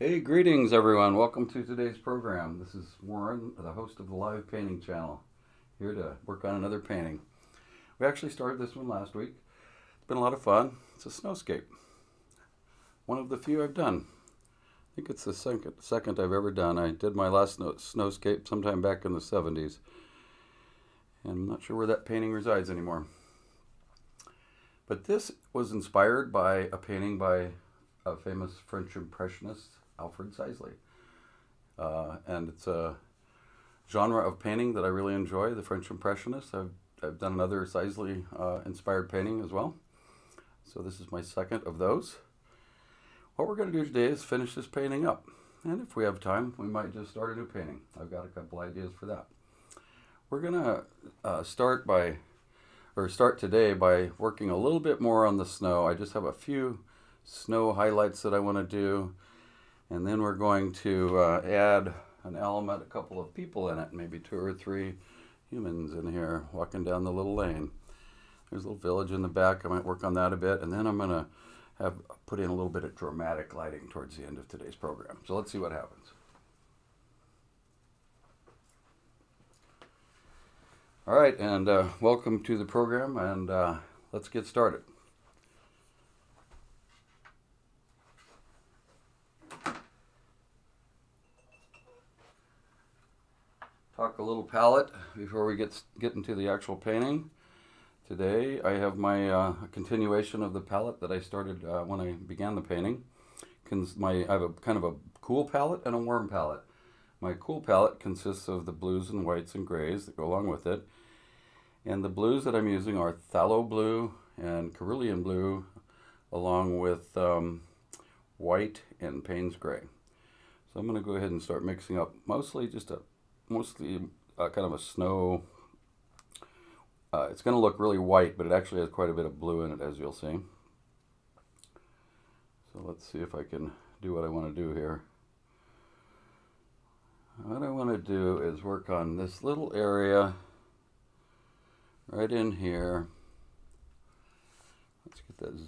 Hey, greetings everyone. Welcome to today's program. This is Warren, the host of the Live Painting Channel, here to work on another painting. We actually started this one last week. It's been a lot of fun. It's a snowscape. One of the few I've done. I think it's the second I've ever done. I did my last snowscape sometime back in the 70s. And I'm not sure where that painting resides anymore. But this was inspired by a painting by a famous French impressionist, Alfred Sisley. And it's a genre of painting that I really enjoy, the French Impressionists. I've done another Sisley inspired painting as well. So this is my second of those. What we're going to do today is finish this painting up. And if we have time, we might just start a new painting. I've got a couple ideas for that. We're going to start today by working a little bit more on the snow. I just have a few snow highlights that I want to do. And then we're going to add an element, a couple of people in it, maybe 2 or 3 humans in here walking down the little lane. There's a little village in the back. I might work on that a bit. And then I'm going to put in a little bit of dramatic lighting towards the end of today's program. So let's see what happens. All right, and welcome to the program, and let's get started. Talk a little palette before we get into the actual painting. Today I have my continuation of the palette that I started when I began the painting. I have a kind of a cool palette and a warm palette. My cool palette consists of the blues and whites and grays that go along with it. And the blues that I'm using are phthalo blue and cerulean blue, along with white and Payne's gray. So I'm going to go ahead and start mixing up mostly kind of a snow. It's going to look really white, but it actually has quite a bit of blue in it, as you'll see. So let's see if I can do what I want to do here. What I want to do is work on this little area right in here. Let's get that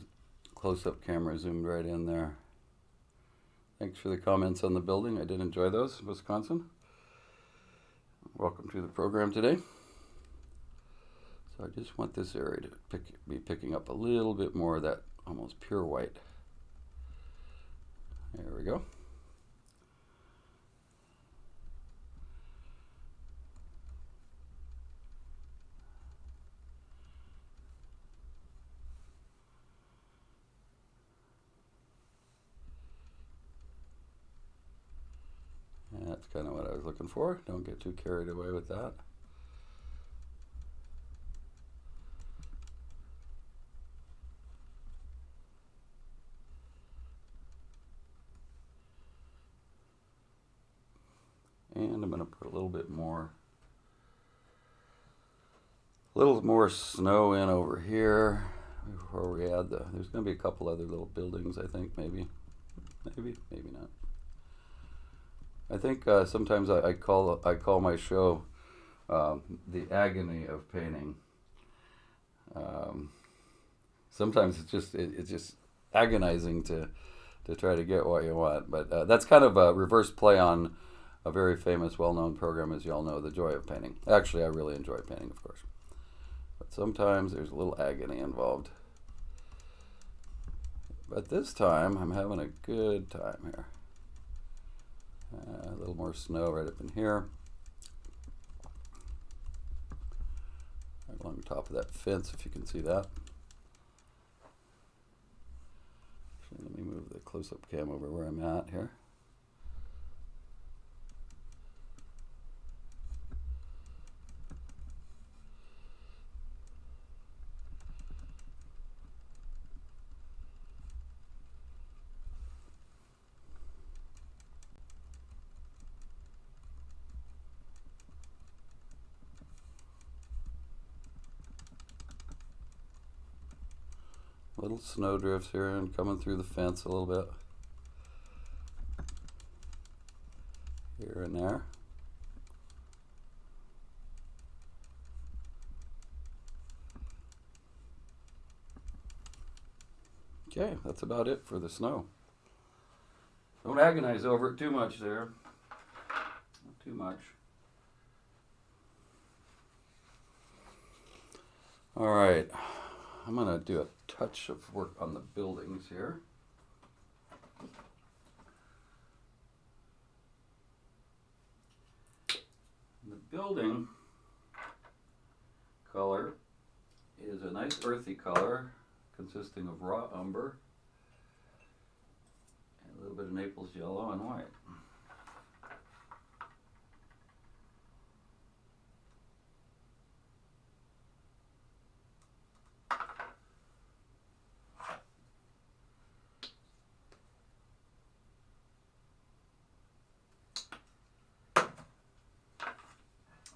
close-up camera zoomed right in there. Thanks for the comments on the building. I did enjoy those, Wisconsin. Welcome to the program today. So I just want this area to be picking up a little bit more of that almost pure white. There we go. And that's kind of what I was looking for. Don't get too carried away with that. And I'm going to put a little more snow in over here before we add there's going to be a couple other little buildings, I think, maybe not. I think sometimes I call my show the agony of painting. Sometimes it's just agonizing to try to get what you want, but that's kind of a reverse play on a very famous, well-known program, as you all know, The Joy of Painting. Actually, I really enjoy painting, of course, but sometimes there's a little agony involved. But this time, I'm having a good time here. A little more snow right up in here. Right along the top of that fence, if you can see that. Actually, let me move the close-up cam over where I'm at here. Little snow drifts here and coming through the fence a little bit. Here and there. Okay, that's about it for the snow. Don't agonize over it too much there. Not too much. All right. I'm going to do a touch of work on the buildings here. The building color is a nice earthy color consisting of raw umber and a little bit of Naples yellow and white.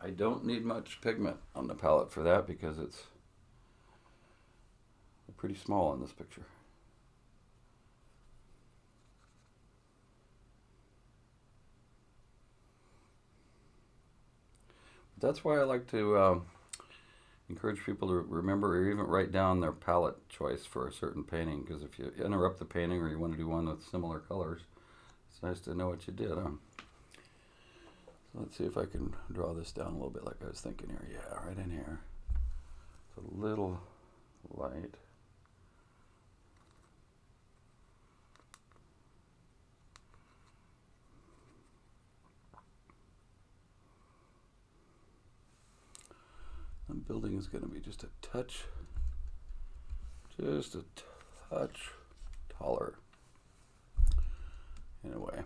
I don't need much pigment on the palette for that because it's pretty small in this picture. That's why I like to encourage people to remember or even write down their palette choice for a certain painting, because if you interrupt the painting or you want to do one with similar colors, it's nice to know what you did. So let's see if I can draw this down a little bit like I was thinking here. Yeah, right in here. It's a little light. The building is going to be just a touch taller in a way.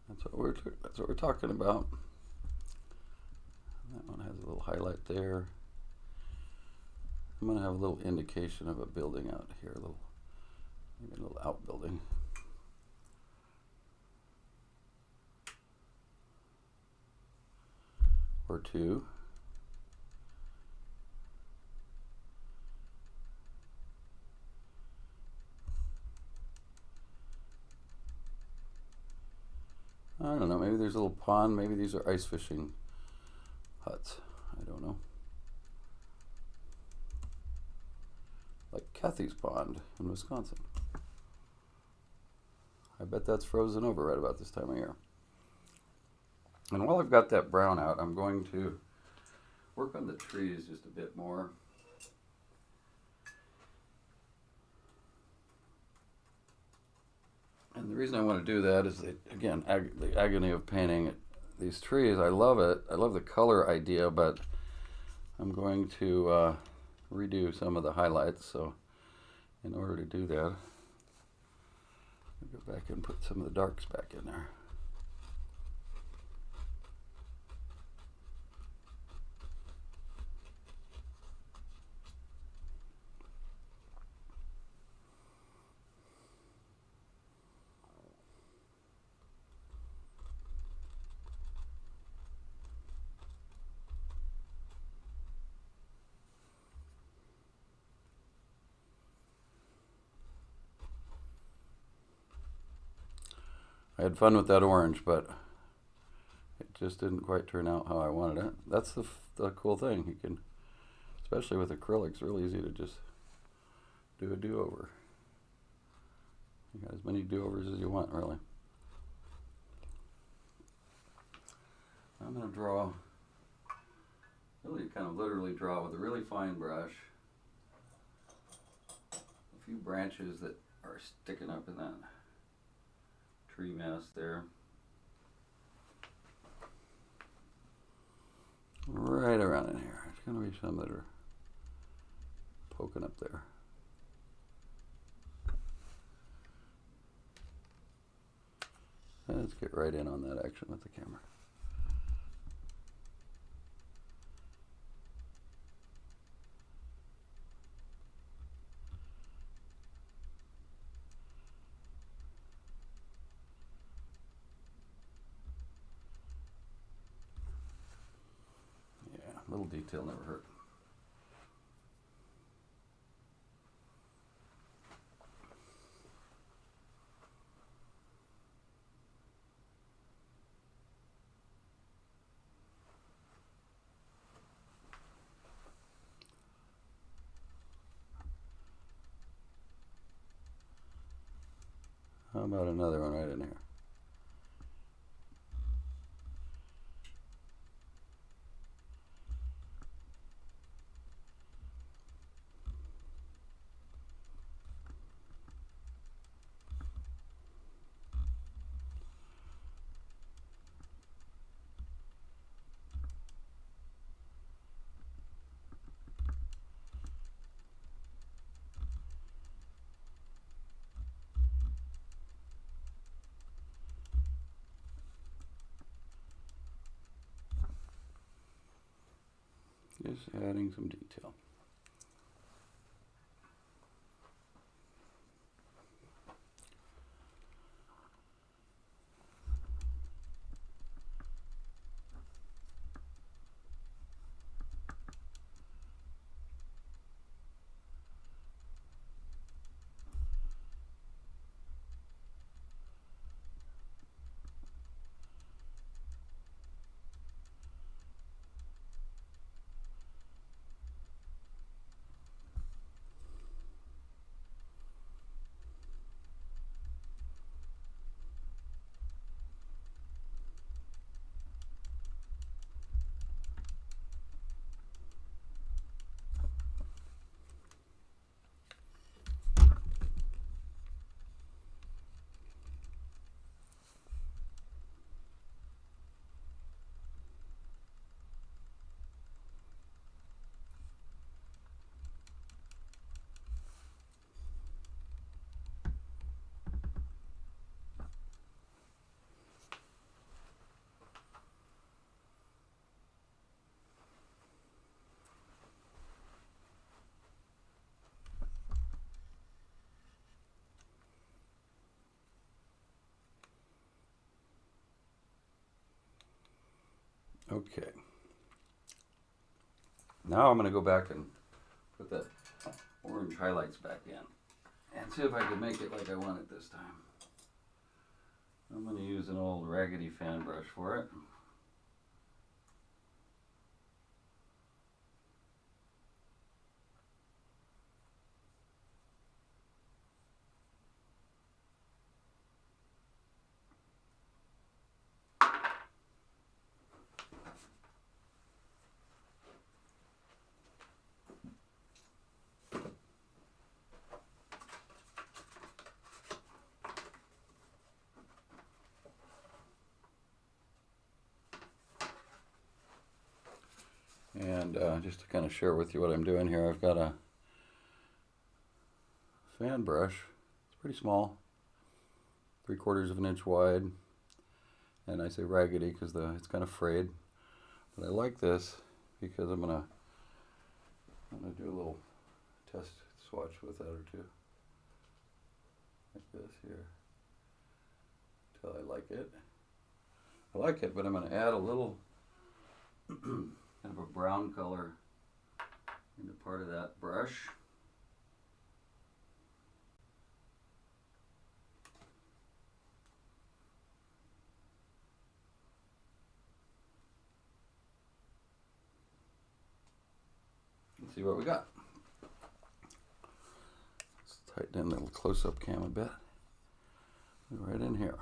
That's what we're talking about. That one has a little highlight there. I'm going to have a little indication of a building out here, maybe a little outbuilding. Or two. I don't know, maybe there's a little pond, maybe these are ice fishing huts. I don't know. Like Kathy's Pond in Wisconsin. I bet that's frozen over right about this time of year. And while I've got that brown out, I'm going to work on the trees just a bit more. And the reason I want to do that is that, again, the agony of painting these trees. I love it. I love the color idea, but I'm going to redo some of the highlights. So in order to do that, I'll go back and put some of the darks back in there. I had fun with that orange, but it just didn't quite turn out how I wanted it. That's the cool thing. You can, especially with acrylics, really easy to just do a do-over. You got as many do-overs as you want, really. I'm going to draw, really kind of literally draw with a really fine brush a few branches that are sticking up in that tree mass there. Right around in here. There's going to be some that are poking up there. Let's get right in on that action with the camera. A little detail never hurt. How about another one right in here? Just adding some detail. Okay. Now I'm going to go back and put the orange highlights back in and see if I can make it like I want it this time. I'm going to use an old raggedy fan brush for it. And just to kind of share with you what I'm doing here, I've got a fan brush. It's pretty small, 3/4 of an inch wide. And I say raggedy because it's kind of frayed. But I like this because I'm gonna do a little test swatch with that or two. Like this here. Until I like it. I like it, but I'm gonna add a little kind of a brown color into part of that brush. Let's see what we got. Let's tighten in the close-up cam a bit. Right in here.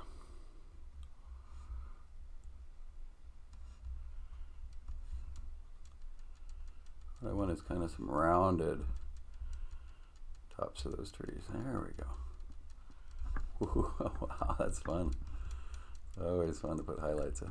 What I want is kind of some rounded tops of those trees. There we go. Ooh, wow, that's fun. Always fun to put highlights in.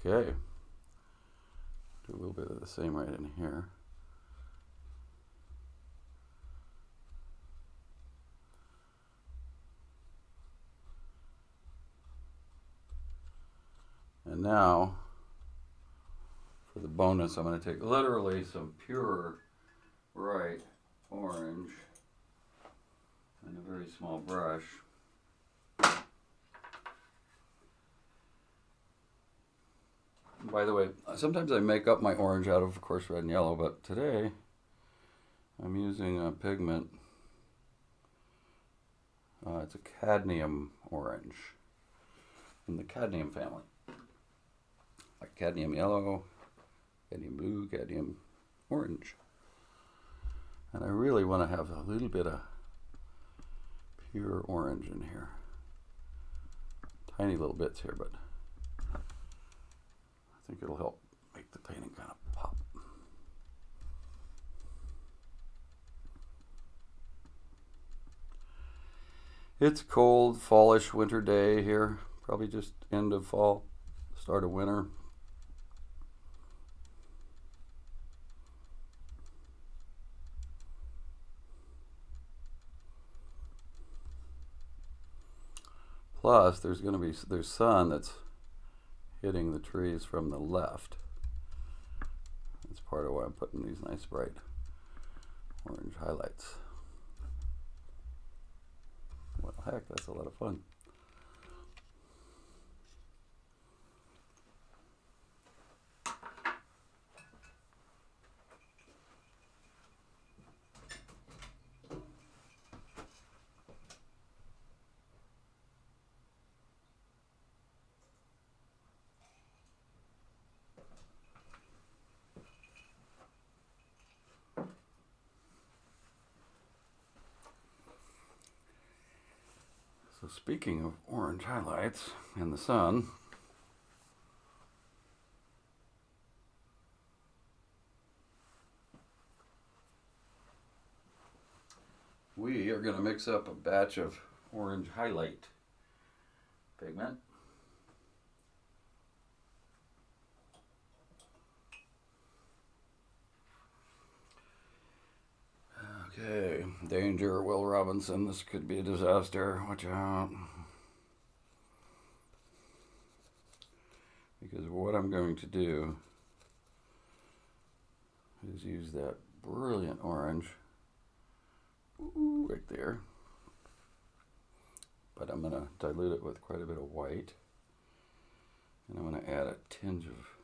Okay, do a little bit of the same right in here. And now, for the bonus, I'm going to take literally some pure bright orange and a very small brush. By the way, sometimes I make up my orange out of course, red and yellow, but today I'm using a pigment. It's a cadmium orange in the cadmium family. Like cadmium yellow, cadmium blue, cadmium orange. And I really want to have a little bit of pure orange in here. Tiny little bits here, but I think it'll help make the painting kind of pop. It's cold, fallish winter day here. Probably just end of fall, start of winter. Plus, there's sun that's hitting the trees from the left. That's part of why I'm putting these nice bright orange highlights. Well, heck, that's a lot of fun. So speaking of orange highlights in the sun, we are going to mix up a batch of orange highlight pigment. Okay, danger, Will Robinson, this could be a disaster, watch out. Because what I'm going to do is use that brilliant orange, right there. But I'm going to dilute it with quite a bit of white. And I'm going to add a tinge of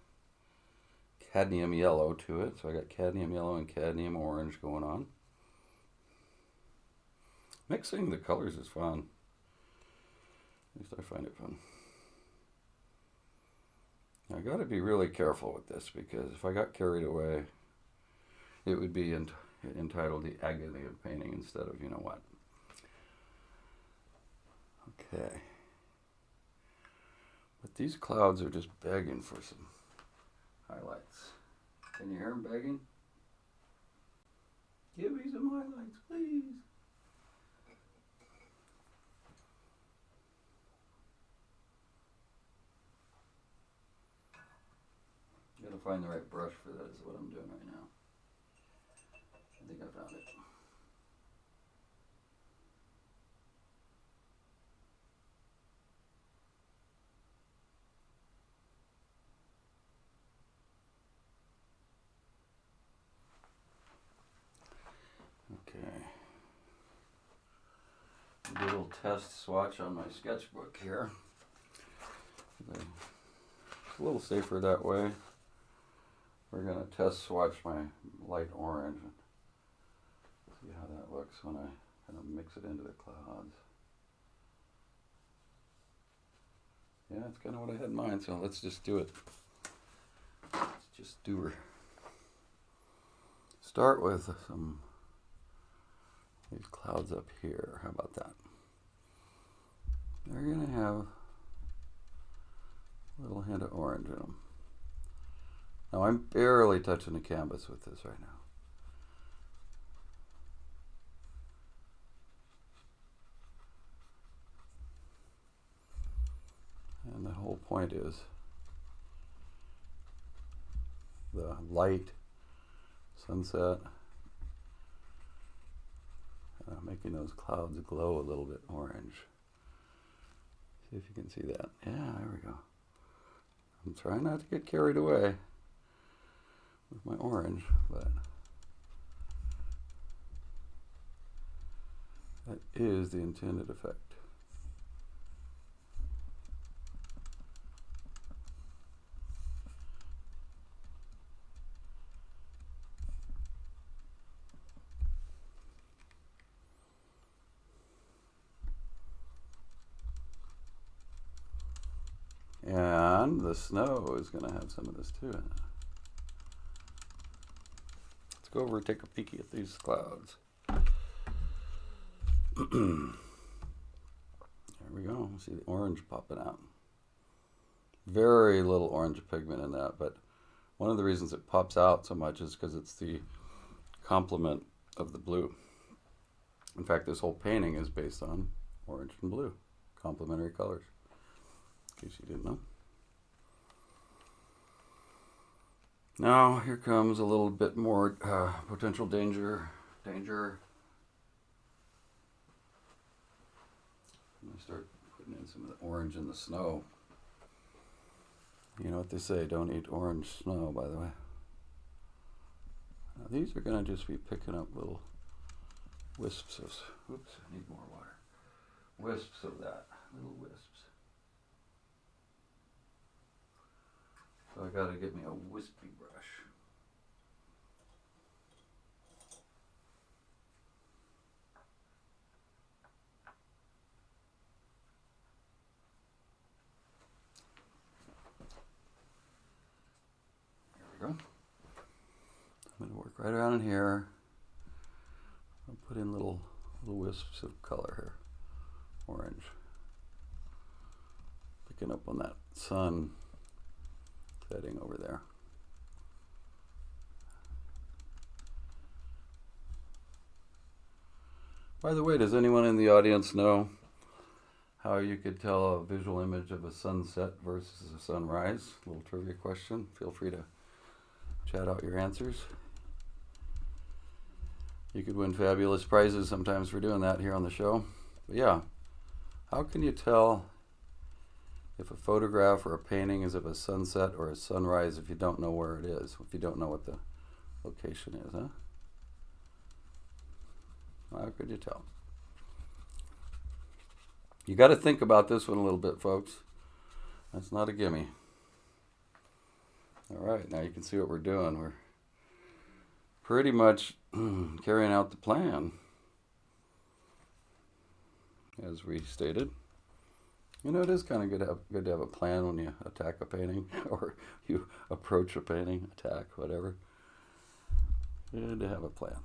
cadmium yellow to it. So I got cadmium yellow and cadmium orange going on. Mixing the colors is fun. At least I find it fun. I got to be really careful with this because if I got carried away, it would be entitled The Agony of Painting instead of you know what. Okay. But these clouds are just begging for some highlights. Can you hear them begging? Give me some highlights, please. Gotta find the right brush for that is what I'm doing right now. I think I found it. Okay. A little test swatch on my sketchbook here. It's a little safer that way. We're going to test swatch my light orange and see how that looks when I kind of mix it into the clouds. Yeah, that's kind of what I had in mind, so let's just do it. Let's just do her. Start with some these clouds up here. How about that? They're going to have a little hint of orange in them. Now I'm barely touching the canvas with this right now. And the whole point is the light, sunset, making those clouds glow a little bit orange. See if you can see that. Yeah, there we go. I'm trying not to get carried away with my orange, but that is the intended effect. And the snow is going to have some of this too. Let's go over and take a peeky at these clouds. There we go. See the orange popping out. Very little orange pigment in that, but one of the reasons it pops out so much is because it's the complement of the blue. In fact, this whole painting is based on orange and blue, complementary colors, in case you didn't know. Now, here comes a little bit more potential danger. I'm going to start putting in some of the orange in the snow. You know what they say, don't eat orange snow, by the way. Now, these are going to just be picking up little wisps of, oops, I need more water. Wisps of that, little wisps. So I got to get me a wispy brush. There we go. I'm going to work right around in here. I'll put in little wisps of color here. Orange. Picking up on that sun setting over there. By the way, does anyone in the audience know how you could tell a visual image of a sunset versus a sunrise? A little trivia question. Feel free to chat out your answers. You could win fabulous prizes sometimes for doing that here on the show. But yeah, how can you tell if a photograph or a painting is of a sunset or a sunrise if you don't know where it is, if you don't know what the location is, huh? How could you tell? You got to think about this one a little bit, folks. That's not a gimme. All right, now you can see what we're doing. We're pretty much carrying out the plan, as we stated. You know, it is kind of good to have a plan when you attack a painting or you approach a painting, attack, whatever. Good to have a plan.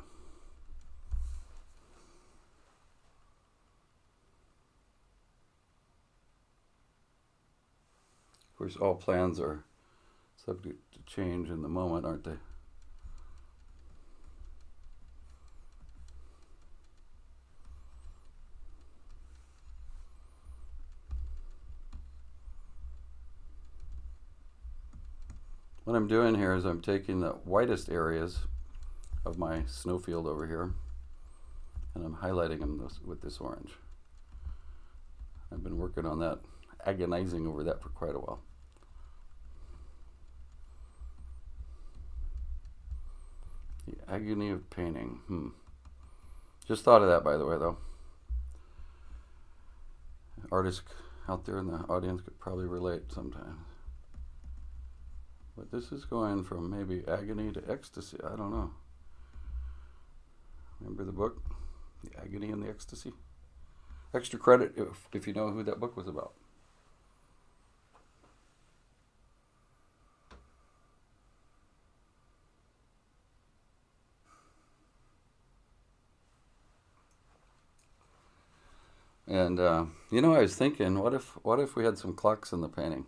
Of course, all plans are subject to change in the moment, aren't they? What I'm doing here is I'm taking the whitest areas of my snowfield over here and I'm highlighting them with this orange. I've been working on that, agonizing over that for quite a while. The agony of painting. Just thought of that, by the way, though. Artists out there in the audience could probably relate sometimes. But this is going from maybe agony to ecstasy. I don't know. Remember the book? The Agony and the Ecstasy? Extra credit if you know who that book was about. And you know, I was thinking, what if we had some clocks in the painting?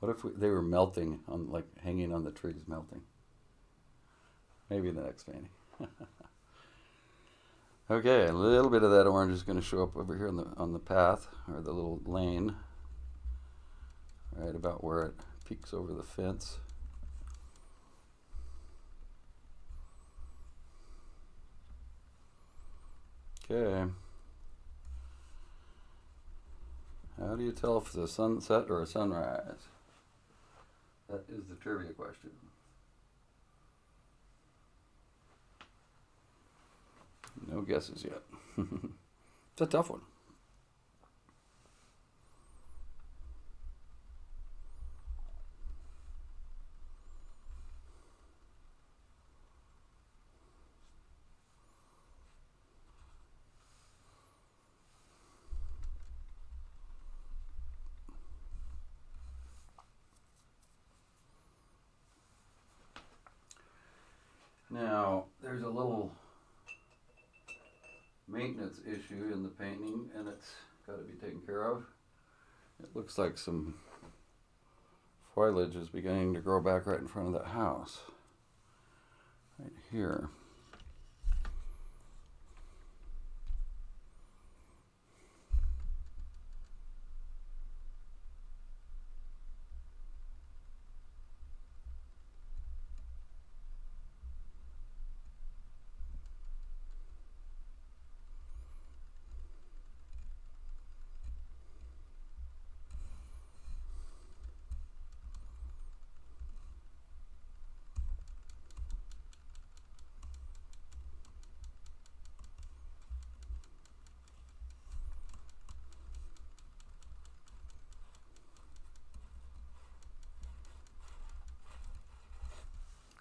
What if they were melting on, like hanging on the trees, melting? Maybe in the next painting. Okay, a little bit of that orange is going to show up over here on the path or the little lane, right about where it peeks over the fence. Okay. How do you tell if it's a sunset or a sunrise? That is the trivia question. No guesses yet. It's a tough one. Now, there's a little maintenance issue in the painting, and it's got to be taken care of. It looks like some foliage is beginning to grow back right in front of that house. Right here.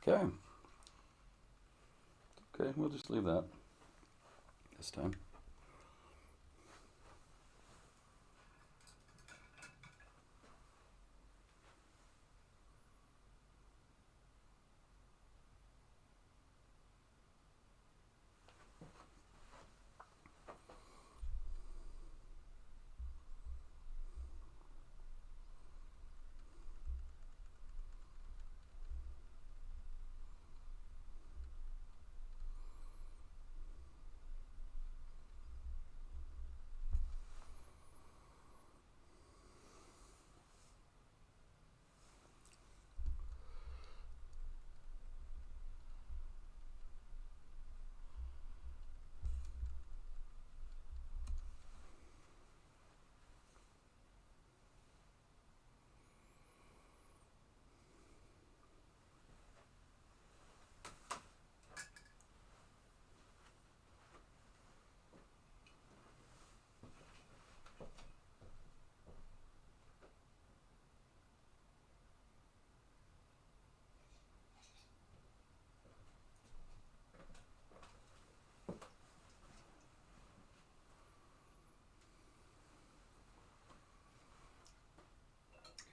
Okay. Okay, we'll just leave that this time.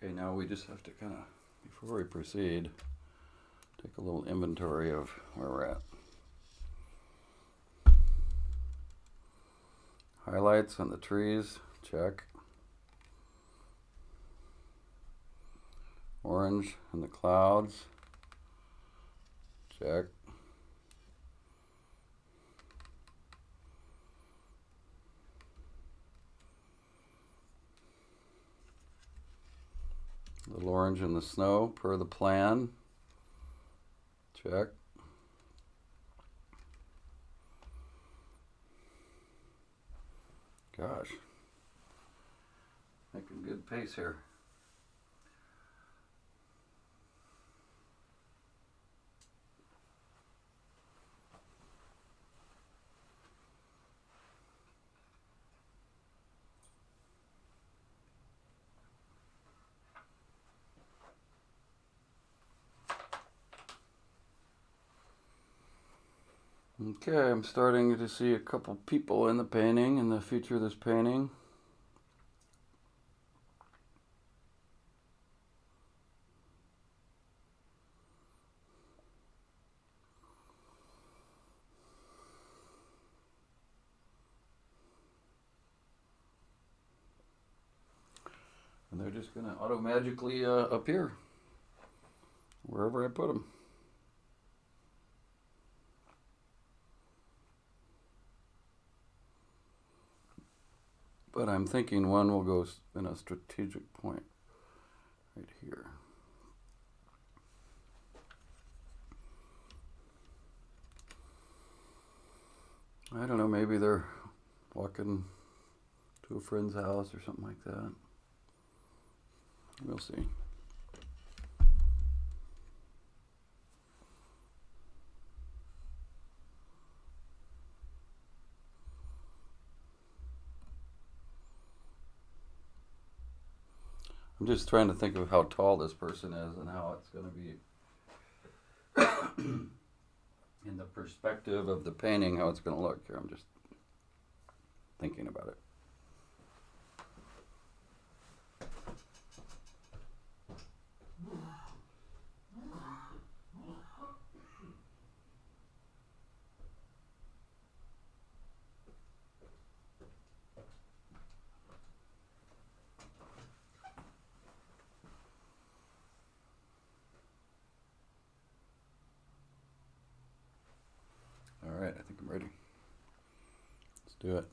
Okay, now we just have to kind of, before we proceed, take a little inventory of where we're at. Highlights on the trees, check. Orange on the clouds, check. Little orange in the snow per the plan, check. Gosh, making good pace here. Okay, I'm starting to see a couple people in the painting, in the feature of this painting. And they're just going to auto-magically appear wherever I put them. But I'm thinking one will go in a strategic point right here. I don't know, maybe they're walking to a friend's house or something like that. We'll see. I'm just trying to think of how tall this person is and how it's going to be in the perspective of the painting, how it's going to look here. I'm just thinking about it. do it.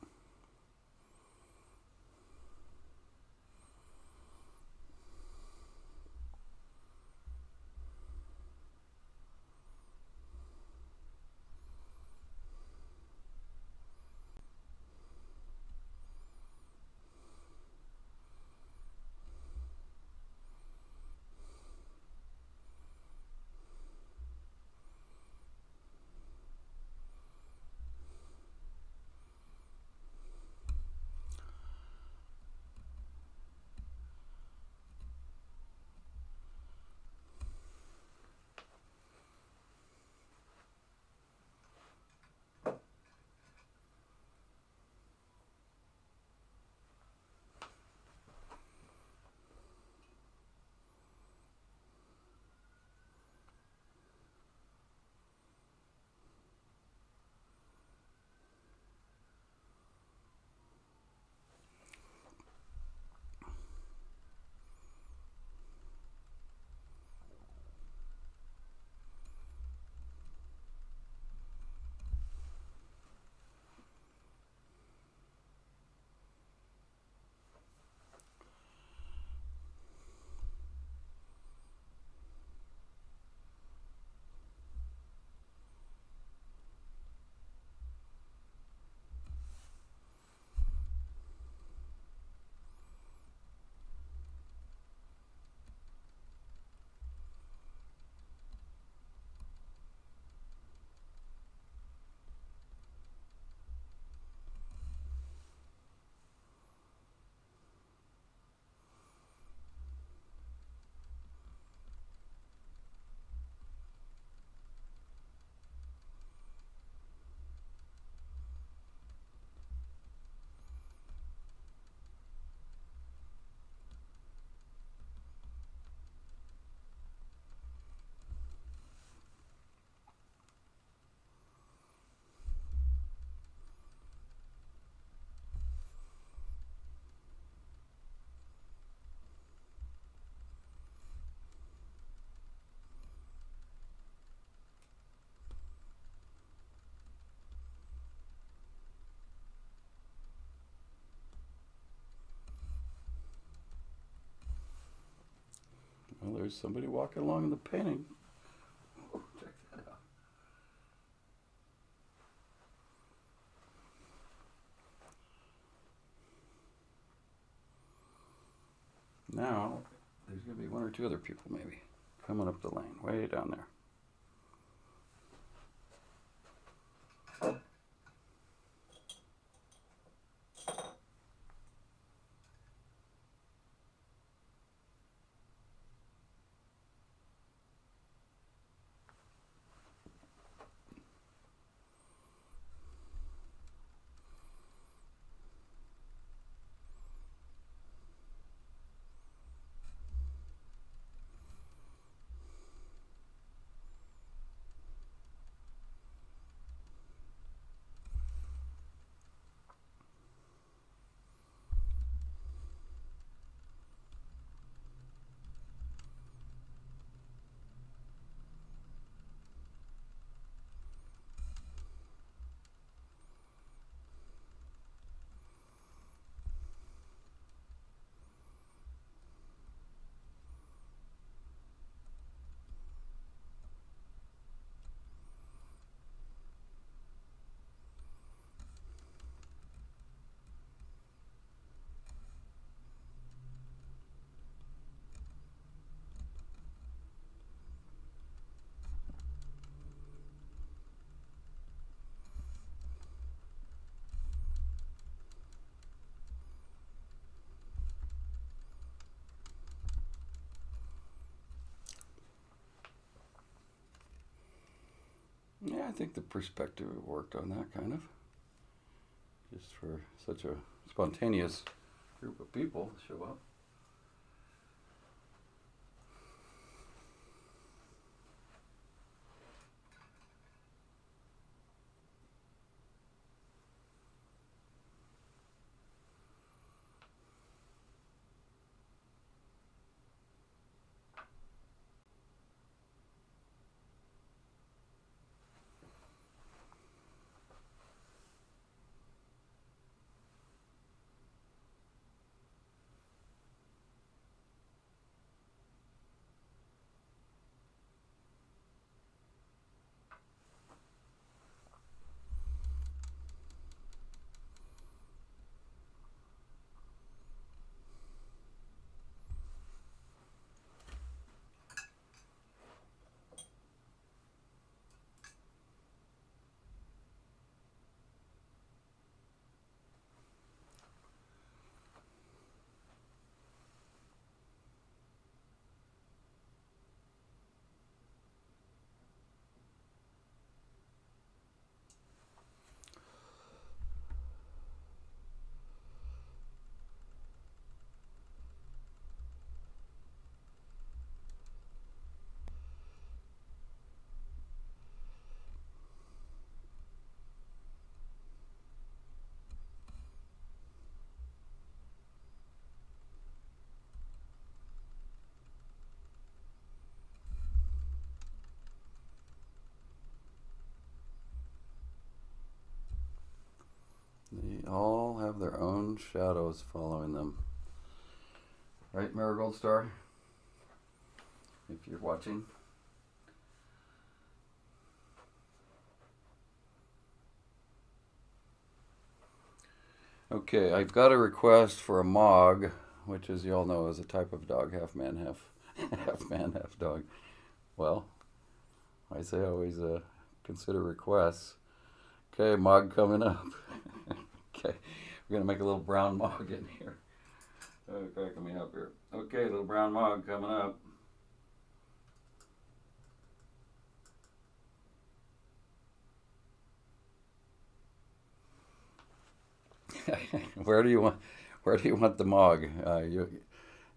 Well, there's somebody walking along in the painting. Oh, check that out. Now, there's going to be one or two other people maybe coming up the lane, way down there. Yeah, I think the perspective worked on that kind of. Just for such a spontaneous group of people to show up. and shadows following them. Right, Marigold Star? If you're watching. Okay, I've got a request for a Mog, which, as you all know, is a type of dog, half man, half dog. Well, I say always consider requests. Okay, Mog coming up. Okay, we're gonna make a little brown Mog in here. Cracking me up here. Okay, little brown Mog coming up. Where do you want the Mog? You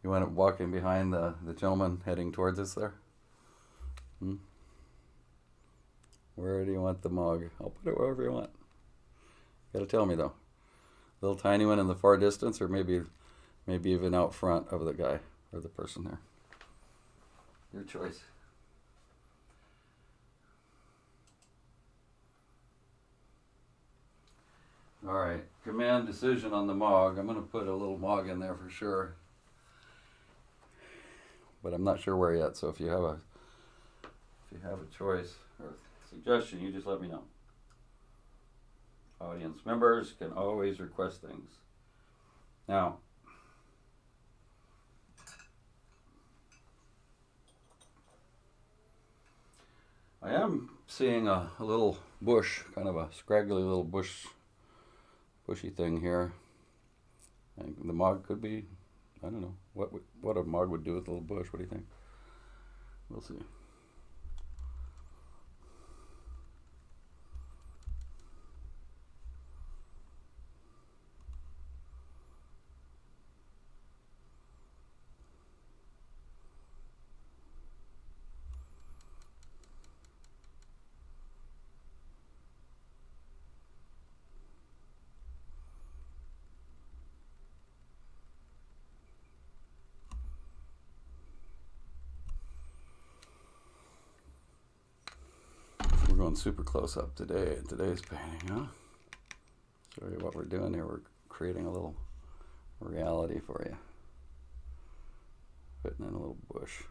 want it walking behind the gentleman heading towards us there? Where do you want the Mog? I'll put it wherever you want. You gotta tell me though. Little tiny one in the far distance, or maybe even out front of the guy or the person there. Your choice. All right, command decision on the Mog. I'm going to put a little Mog in there for sure, but I'm not sure where yet. So if you have a choice or suggestion, you just let me know. Audience members can always request things. Now, I am seeing a little bush, kind of a scraggly little bushy thing here. And the Mog could be, I don't know, what a Mog would do with a little bush. What do you think? We'll see. We're going super close up today in today's painting, huh? Show you what we're doing here. We're creating a little reality for you. Putting in a little bush.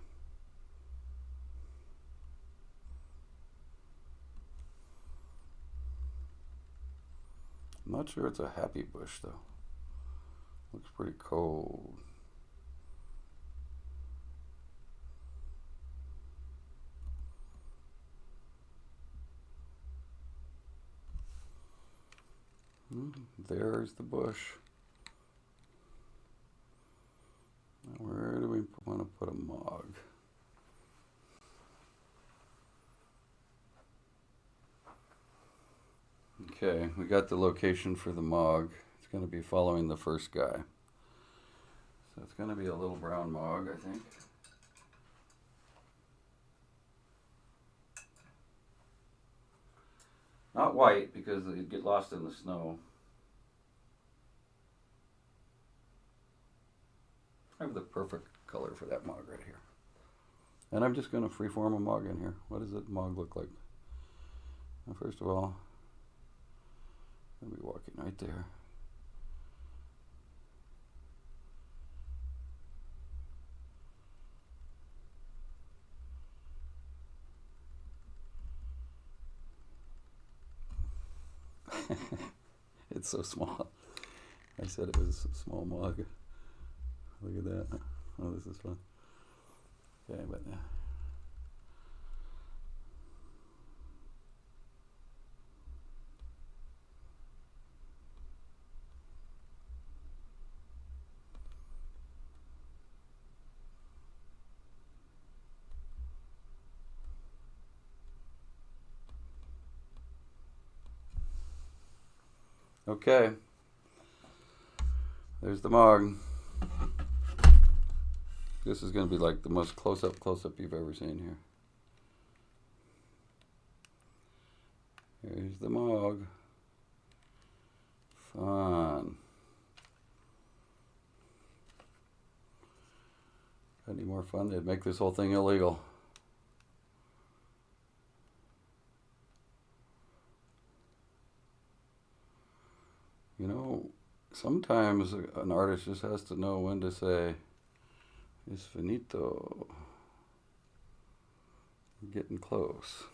I'm not sure it's a happy bush though. Looks pretty cold. There's the bush. Now where do we want to put a Mog? Okay, we got the location for the Mog. It's going to be following the first guy. So it's going to be a little brown Mog, I think. Not white, because they'd get lost in the snow. I have the perfect color for that Mog right here. And I'm just going to freeform a Mog in here. What does that Mog look like? Now, first of all, I'm going to be walking right there. It's so small. I said it was a small Mog. Look at that. Oh, this is fun. Okay, but okay. There's the Mog. This is going to be like the most close-up you've ever seen here. Here's the Mog. Fun. Any more fun? They'd make this whole thing illegal. You know, Sometimes an artist just has to know when to say, "Es finito." We're getting close.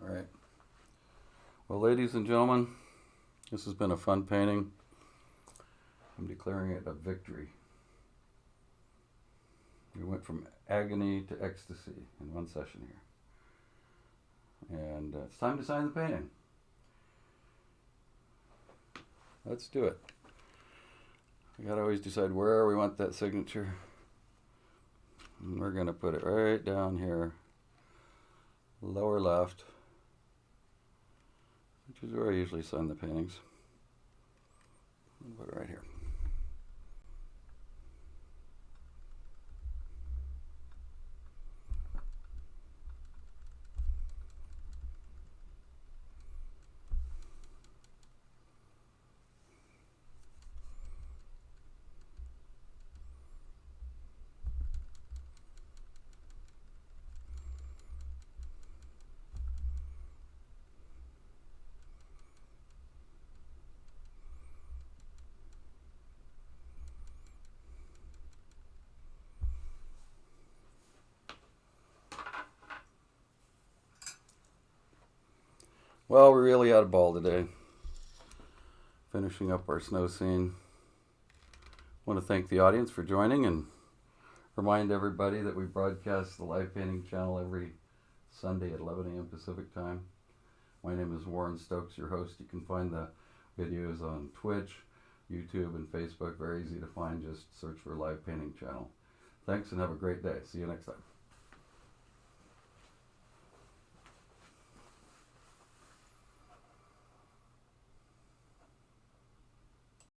All right. Well, ladies and gentlemen, this has been a fun painting. I'm declaring it a victory. We went from agony to ecstasy in one session here. And it's time to sign the painting. Let's do it. We gotta always decide where we want that signature. And we're gonna put it right down here, lower left, which is where I usually sign the paintings. Put it right here. Well, we really had a ball today, finishing up our snow scene. I want to thank the audience for joining and remind everybody that we broadcast the live painting channel every Sunday at 11 a.m. Pacific time. My name is Warren Stokes, your host. You can find the videos on Twitch, YouTube, and Facebook. Very easy to find. Just search for Live Painting Channel. Thanks and have a great day. See you next time.